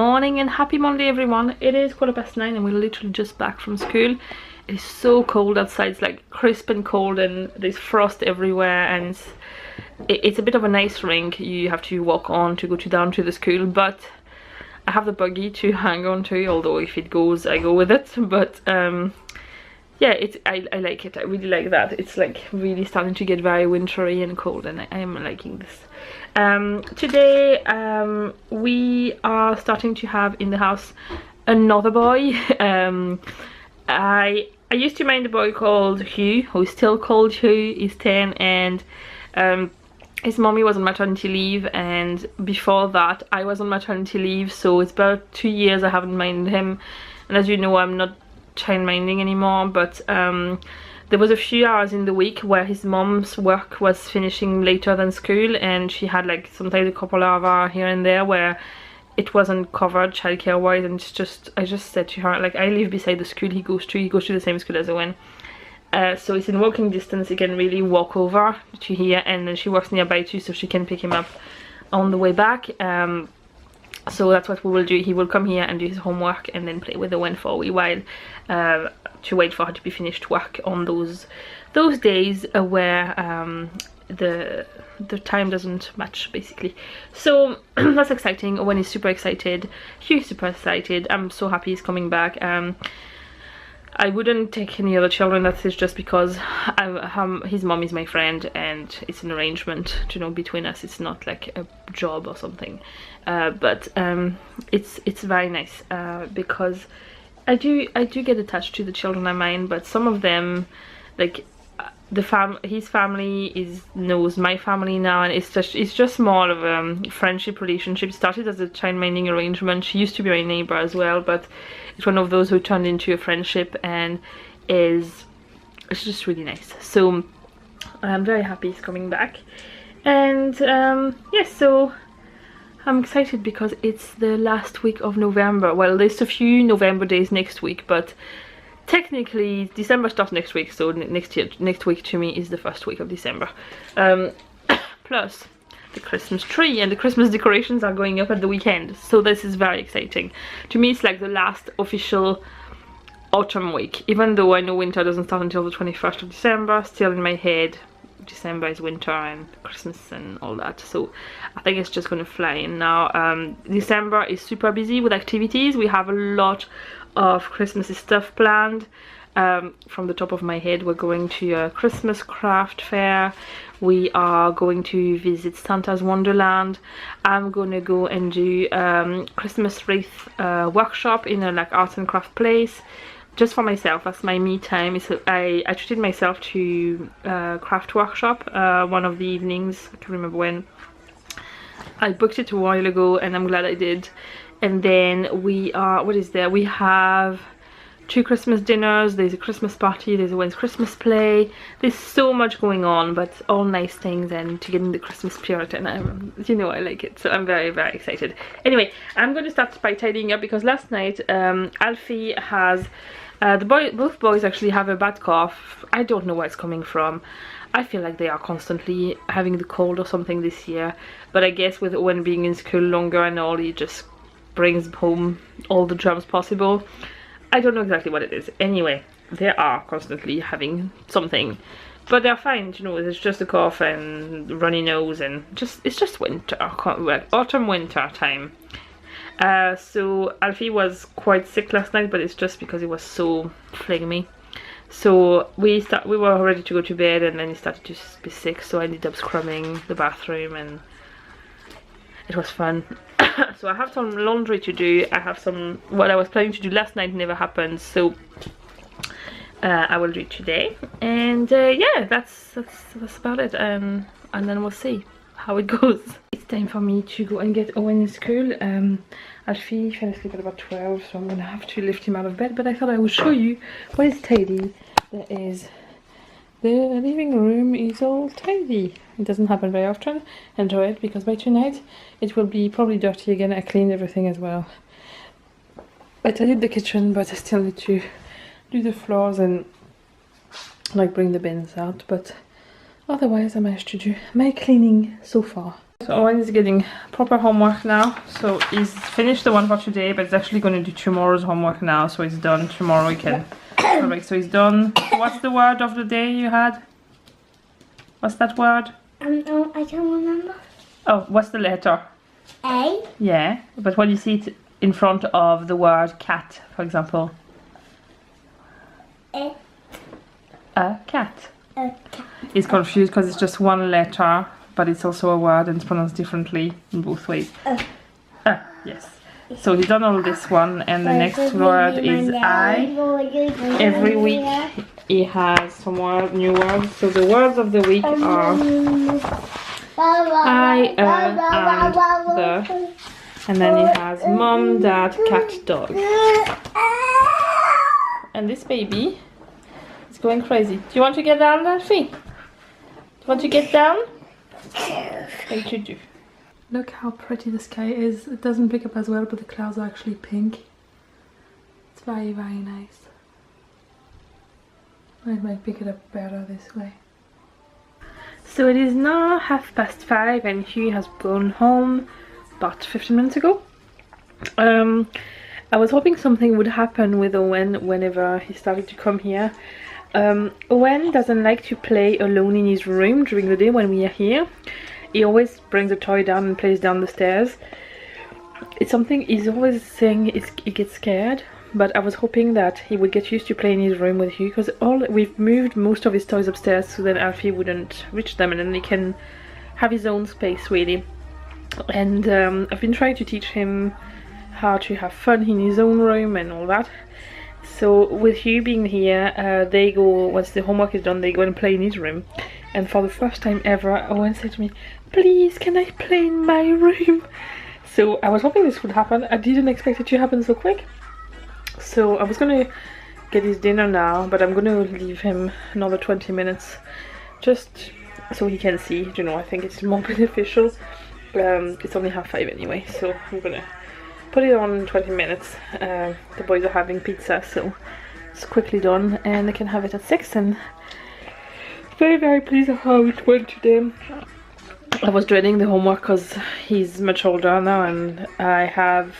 morning and happy Monday everyone. It is 9:15 and we're literally just back from school. It's so cold outside, it's like crisp and cold and there's frost everywhere, and it's a bit of an ice rink you have to walk on to go down to the school, but I have the buggy to hang on to, although if it goes I go with it. But yeah, I like it. I really like that. It's like really starting to get very wintry and cold, and I am liking this. Today we are starting to have in the house another boy. I used to mind a boy called Hugh, who's still called Hugh. He's 10, and his mommy was on maternity leave, and before that I was on maternity leave, so it's about 2 years I haven't minded him. And as you know, I'm not child minding anymore, but there was a few hours in the week where his mom's work was finishing later than school, and she had like sometimes a couple of hours here and there where it wasn't covered childcare wise, and I just said to her, like, I live beside the school he goes to the same school as Owen, so it's in walking distance. He can really walk over to here, and then she works nearby too, so she can pick him up on the way back. So that's what we will do. He will come here and do his homework and then play with Owen for a wee while, to wait for her to be finished work on those days where the time doesn't match, basically. So that's exciting. Owen is super excited, Hugh's super excited. I'm so happy he's coming back. I wouldn't take any other children. That is just because his mom is my friend and it's an arrangement, you know, between us. It's not like a job or something, but it's very nice, because I do get attached to the children I mind, but some of them, like his family knows my family now, and it's just more of a friendship relationship. It started as a child minding arrangement. She used to be my neighbor as well, but it's one of those who turned into a friendship, and it's just really nice. So I'm very happy he's coming back, and yes, so I'm excited because it's the last week of November. Well, there's a few November days next week, but technically December starts next week, so next week to me is the first week of December. Plus the Christmas tree and the Christmas decorations are going up at the weekend, so this is very exciting. To me it's like the last official autumn week, even though I know winter doesn't start until the 21st of December. Still in my head December is winter and Christmas and all that, so I think it's just gonna fly in now. December is super busy with activities. We have a lot of Christmas stuff planned. From the top of my head, we're going to a Christmas craft fair. We are going to visit Santa's Wonderland. I'm gonna go and do Christmas wreath workshop in a like arts and craft place, just for myself. That's my me time. I treated myself to craft workshop one of the evenings. I can't remember when. I booked it a while ago and I'm glad I did. And then we are, what is there? We have 2 Christmas dinners, there's a Christmas party, there's a Wednesday Christmas play. There's so much going on, but all nice things and to get in the Christmas spirit, and you know, I like it, so I'm very, very excited. Anyway, I'm going to start by tidying up because last night Alfie has, both boys actually have a bad cough. I don't know where it's coming from. I feel like they are constantly having the cold or something this year, but I guess with Owen being in school longer and all, he just brings home all the germs possible. I don't know exactly what it is. Anyway, they are constantly having something, but they're fine, you know. It's just a cough and runny nose, and it's just winter, autumn winter time. So Alfie was quite sick last night, but it's just because he was so phlegmy. So we were ready to go to bed, and then he started to be sick, so I ended up scrubbing the bathroom, and it was fun. So I have some laundry to do. I have some, what I was planning to do last night never happened, so I will do it today. And yeah, that's about it. And then we'll see how it goes. It's time for me to go and get Owen in school. Alfie fell asleep at about 12, so I'm gonna have to lift him out of bed. But I thought I would show you what is tidy. There is the living room is all tidy. It doesn't happen very often. Enjoy it, because by tonight it will be probably dirty again. I cleaned everything as well. I tidied the kitchen, but I still need to do the floors and like bring the bins out. But otherwise I managed to do my cleaning so far. So Owen is getting proper homework now. So he's finished the one for today, but he's actually going to do tomorrow's homework now. So it's done. Tomorrow he can. Perfect. So he's done. What's the word of the day you had? What's that word? No, I don't remember. Oh, what's the letter? A. Yeah, but when you see it in front of the word cat, for example. A. A cat. A cat. He's confused because it's just one letter, but it's also a word and it's pronounced differently in both ways. Yes. So he's done all this one, and the next word is I. Every week he has some new words. So the words of the week are I, and the. And then he has mom, dad, cat, dog. And this baby is going crazy. Do you want to get down, Alfie? Do you want to get down? Thank you do. Look how pretty the sky is. It doesn't pick up as well, but the clouds are actually pink. It's very, very nice. I might pick it up better this way. So it is now 5:30 and Hugh has gone home about 15 minutes ago. I was hoping something would happen with Owen whenever he started to come here. Owen doesn't like to play alone in his room during the day when we are here. He always brings a toy down and plays down the stairs. It's something he's always saying he gets scared, but I was hoping that he would get used to playing in his room with you, because we've moved most of his toys upstairs so that Alfie wouldn't reach them and then he can have his own space really. And I've been trying to teach him how to have fun in his own room and all that. So with you being here, they go, once the homework is done, they go and play in his room. And for the first time ever, Owen said to me, please, can I play in my room? So I was hoping this would happen. I didn't expect it to happen so quick. So I was going to get his dinner now, but I'm going to leave him another 20 minutes just so he can see. You know, I think it's more beneficial. It's only 5:30 anyway, so I'm going to put it on in 20 minutes. The boys are having pizza, so it's quickly done and they can have it at 6. And very, very pleased with how it went today. I was dreading the homework because he's much older now and I have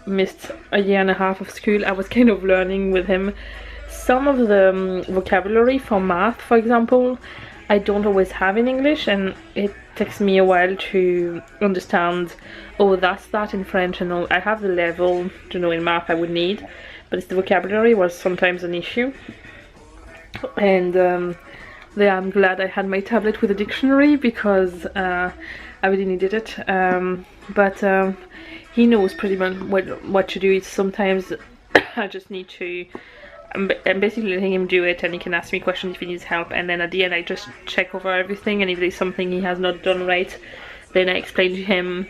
missed a year and a half of school. I was kind of learning with him some of the vocabulary for math, for example. I don't always have in English, and it takes me a while to understand, oh, that's that in French, and all. I have the level, you know, in math I would need, but it's the vocabulary was sometimes an issue. And there I'm glad I had my tablet with a dictionary, because I really needed it. But he knows pretty much what to do. It's sometimes I just need to, I'm basically letting him do it, and he can ask me questions if he needs help, and then at the end I just check over everything, and if there's something he has not done right, then I explain to him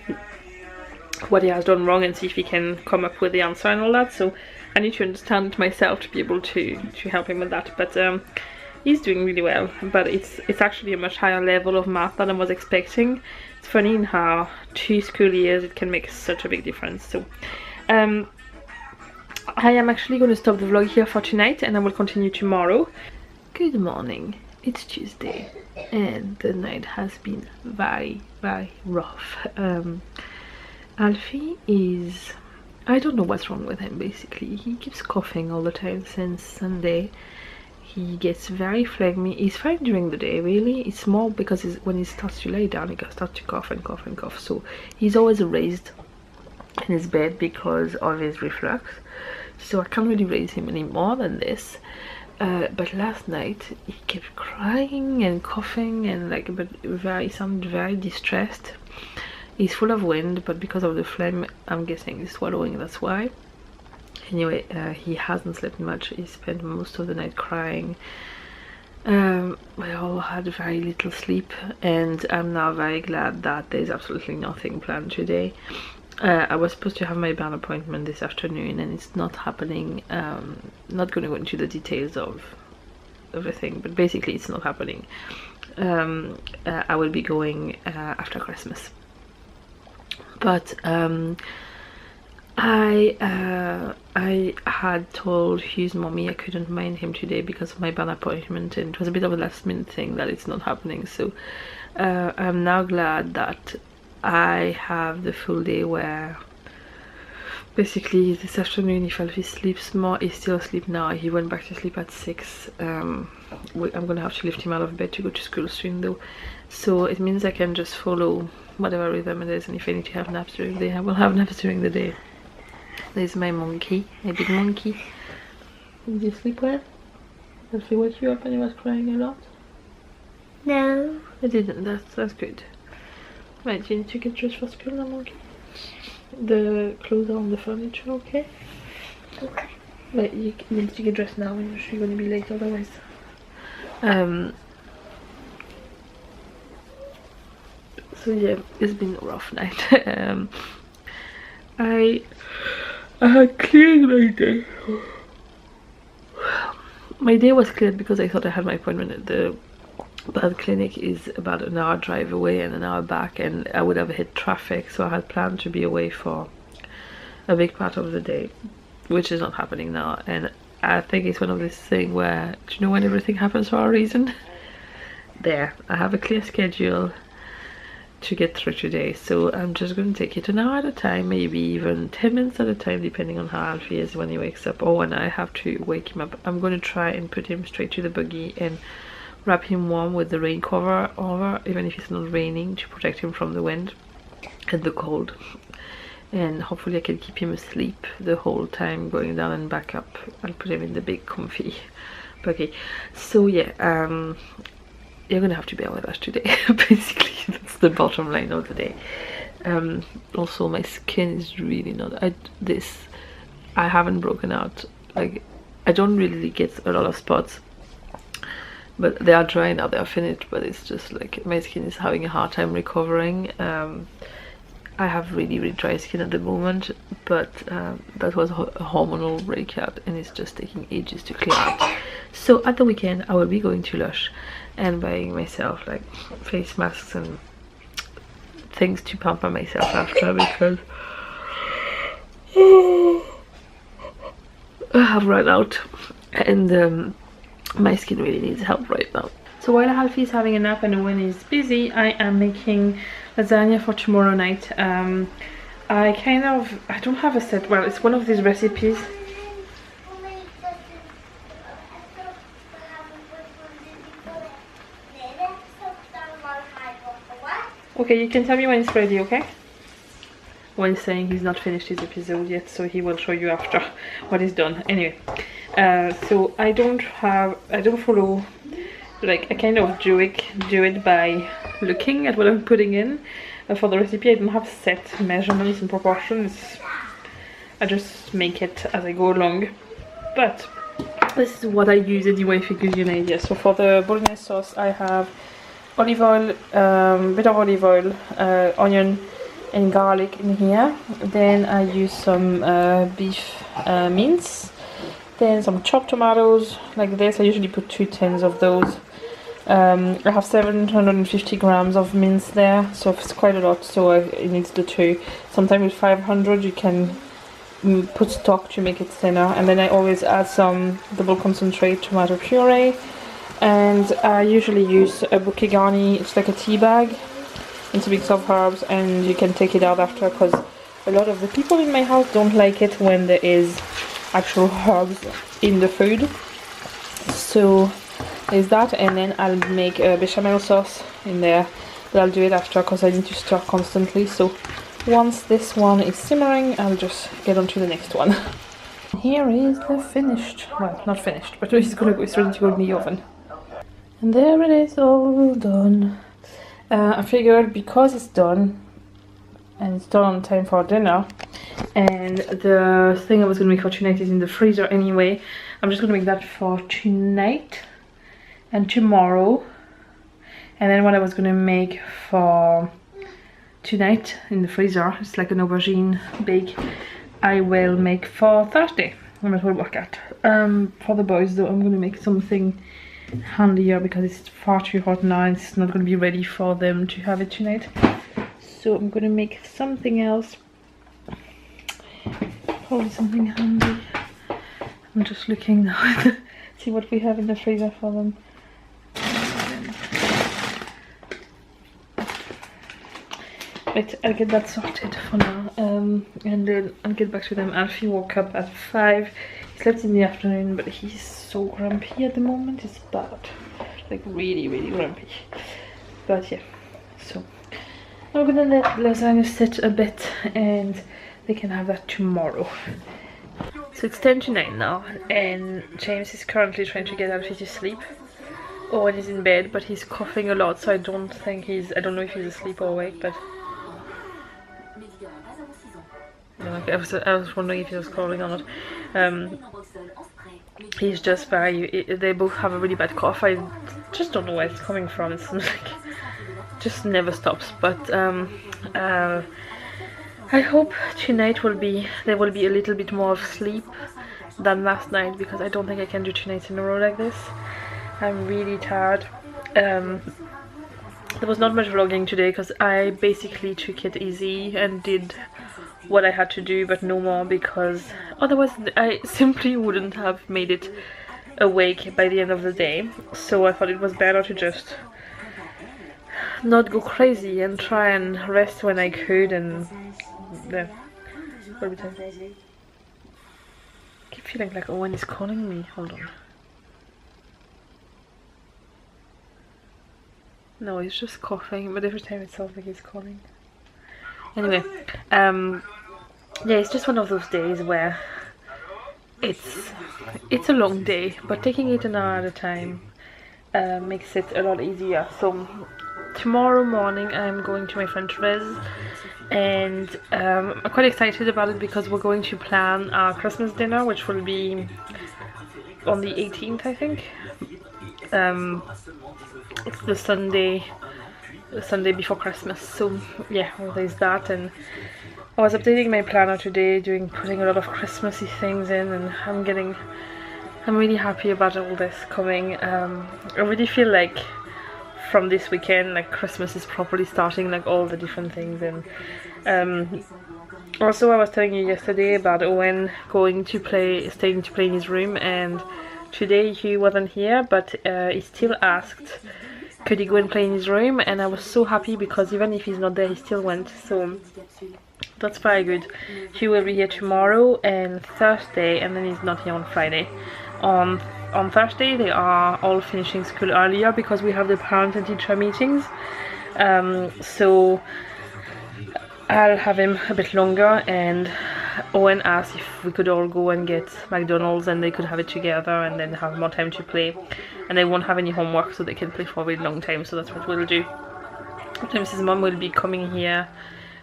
what he has done wrong and see if he can come up with the answer and all that. So I need to understand it myself to be able to help him with that. But he's doing really well, but it's actually a much higher level of math than I was expecting. It's funny in how 2 school years it can make such a big difference. So I am actually going to stop the vlog here for tonight, and I will continue tomorrow. Good morning, it's Tuesday and the night has been very, very rough. Alfie is, I don't know what's wrong with him basically. He keeps coughing all the time since Sunday. He gets very phlegmy. He's fine during the day really. It's more because when he starts to lay down, he starts to cough and cough and cough. So he's always raised in his bed because of his reflux. So I can't really raise him any more than this. But last night he kept crying and coughing and he sounded very distressed. He's full of wind, but because of the phlegm, I'm guessing he's swallowing, that's why. Anyway, he hasn't slept much. He spent most of the night crying. We all had very little sleep, and I'm now very glad that there's absolutely nothing planned today. I was supposed to have my band appointment this afternoon, and it's not happening. Not going to go into the details of everything, but basically it's not happening. I will be going after Christmas. But I had told Hugh's mommy I couldn't mind him today because of my band appointment, and it was a bit of a last minute thing that it's not happening. So I'm now glad that I have the full day where basically this afternoon, if Alfie sleeps more, he's still asleep now. He went back to sleep at 6. I'm gonna have to lift him out of bed to go to school soon though, so it means I can just follow whatever rhythm it is, and if I need to have naps during the day, I will have naps during the day. There's my monkey, my big monkey. Did you sleep well? Alfie woke you up and he was crying a lot? No. I didn't. That's good. Right, you need to get dressed for school now, monkey. The clothes are on the furniture, okay? Okay. But you need to get dressed now, and you're going to be late otherwise. So yeah, it's been a rough night. I had cleared my day. My day was cleared because I thought I had my appointment at the bird clinic is about an hour drive away and an hour back, and I would have hit traffic, so I had planned to be away for a big part of the day, which is not happening now. And I think it's one of these things where, do you know when everything happens for a reason? There, I have a clear schedule to get through today, so I'm just going to take it an hour at a time, maybe even 10 minutes at a time, depending on how Alfie is when he wakes up or when I have to wake him up. I'm going to try and put him straight to the buggy and wrap him warm with the rain cover over, even if it's not raining, to protect him from the wind and the cold. And hopefully I can keep him asleep the whole time going down and back up. I'll put him in the big comfy buggy. So yeah, you're gonna have to bear with us today. Basically, that's the bottom line of the day. Also, my skin is really not. I haven't broken out. Like, I don't really get a lot of spots, but they are dry now. They are finished, but it's just like my skin is having a hard time recovering. I have really dry skin at the moment, but that was a hormonal breakout, and it's just taking ages to clear out. So at the weekend I will be going to Lush and buying myself like face masks and things to pamper myself after, because I have run out, and my skin really needs help right now. So while Alfie is having a nap and Owen is busy, I am making lasagna for tomorrow night. I don't have a set. Well, it's one of these recipes. Okay, you can tell me when it's ready, okay? When he's saying he's not finished his episode yet, so he will show you after what is done. Anyway, so I don't follow, like, I kind of do it by looking at what I'm putting in. For the recipe I don't have set measurements and proportions. I just make it as I go along, but this is what I use anyway, if it gives you an idea. So for the bolognese sauce I have olive oil, bit of olive oil, onion and garlic in here. Then I use some beef mince, then some chopped tomatoes like this. I usually put 2 tins of those. I have 750 grams of mince there, so it's quite a lot, so it needs the 2. Sometimes with 500 you can put stock to make it thinner. And then I always add some double concentrate tomato puree, and I usually use a bouquet garni. It's like a tea bag, it's a mix of herbs, and you can take it out after, because a lot of the people in my house don't like it when there is actual herbs in the food. So there's that, and then I'll make a bechamel sauce in there, but I'll do it after because I need to stir constantly. So once this one is simmering, I'll just get on to the next one. Here is the finished, well, not finished, but it's ready to go in the oven. And there it is, all done. I figured because it's done, and it's done on time for dinner, and the thing I was going to make for tonight is in the freezer anyway, I'm just going to make that for tonight and tomorrow. And then what I was going to make for tonight in the freezer, it's like an aubergine bake, I will make for Thursday, and that will work out. For the boys though, I'm going to make something handier because it's far too hot now and it's not going to be ready for them to have it tonight. So I'm going to make something else, probably something handy. I'm just looking now see what we have in the freezer for them. I'll get that sorted for now, and then I'll get back to them. Alfie woke up at 5. He slept in the afternoon, but he's so grumpy at the moment. It's bad, like really grumpy. But yeah, so I'm gonna let lasagna sit a bit and they can have that tomorrow. So it's 10 to 9 now, and James is currently trying to get Alfie to sleep. Owen is in bed, but he's coughing a lot, so I don't know if he's asleep or awake, but no, I was wondering if he was calling or not. He's just they both have a really bad cough. I just don't know where it's coming from. It's like just never stops. But I hope tonight there will be a little bit more of sleep than last night, because I don't think I can do 2 nights in a row like this. I'm really tired. There was not much vlogging today because I basically took it easy and did what I had to do, but no more, because otherwise I simply wouldn't have made it awake by the end of the day. So I thought it was better to just not go crazy and try and rest when I could. And yeah, what time? I keep feeling like Owen is calling me. Hold on. No, he's just coughing, but every time it sounds like he's calling. Anyway, yeah, it's just one of those days where it's a long day, but taking it an hour at a time makes it a lot easier. So tomorrow morning I'm going to my friend Therese, and I'm quite excited about it because we're going to plan our Christmas dinner, which will be on the 18th, I think. It's the Sunday before Christmas, so yeah, well, there's that. And I was updating my planner today, putting a lot of Christmassy things in, and I'm really happy about all this coming. I really feel like from this weekend, like, Christmas is properly starting, like all the different things. And also I was telling you yesterday about Owen staying to play in his room, and today he wasn't here, but he still asked could he go and play in his room, and I was so happy because even if he's not there, he still went. So that's very good. He will be here tomorrow and Thursday, and then he's not here on Friday. On Thursday they are all finishing school earlier because we have the parent and teacher meetings, so I'll have him a bit longer. And Owen asked if we could all go and get McDonald's and they could have it together and then have more time to play, and they won't have any homework, so they can play for a really long time. So that's what we'll do. Sometimes his mom will be coming here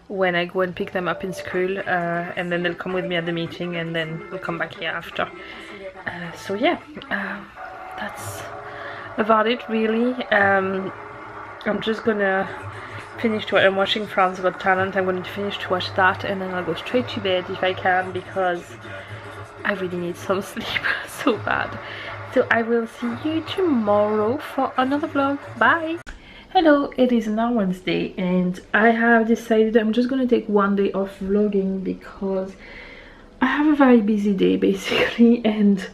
when I go and pick them up in school, and then they'll come with me at the meeting, and then we'll come back here after. So yeah, that's about it really. I'm just gonna finish to I'm watching France Got Talent. I'm going to finish to watch that, and then I'll go straight to bed if I can, because I really need some sleep so bad. So I will see you tomorrow for another vlog. Bye! Hello, it is now Wednesday, and I have decided I'm just going to take one day off vlogging because I have a very busy day basically, and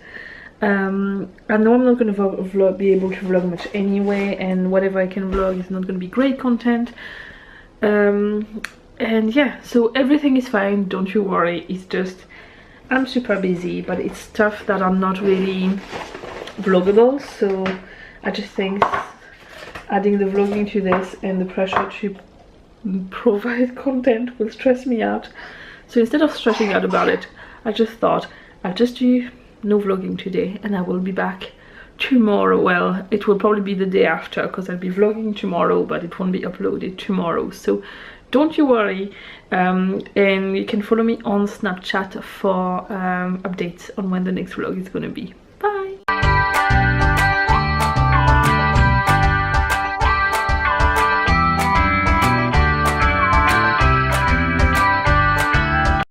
I know I'm not going to be able to vlog much anyway, and whatever I can vlog is not going to be great content. And yeah, so everything is fine, don't you worry. It's just I'm super busy, but it's stuff that are not really vloggable, so I just think adding the vlogging to this and the pressure to provide content will stress me out. So instead of stressing out about it, I just thought I'll just do no vlogging today, and I will be back tomorrow. Well, it will probably be the day after because I'll be vlogging tomorrow, but it won't be uploaded tomorrow, so don't you worry. And you can follow me on Snapchat for updates on when the next vlog is gonna be.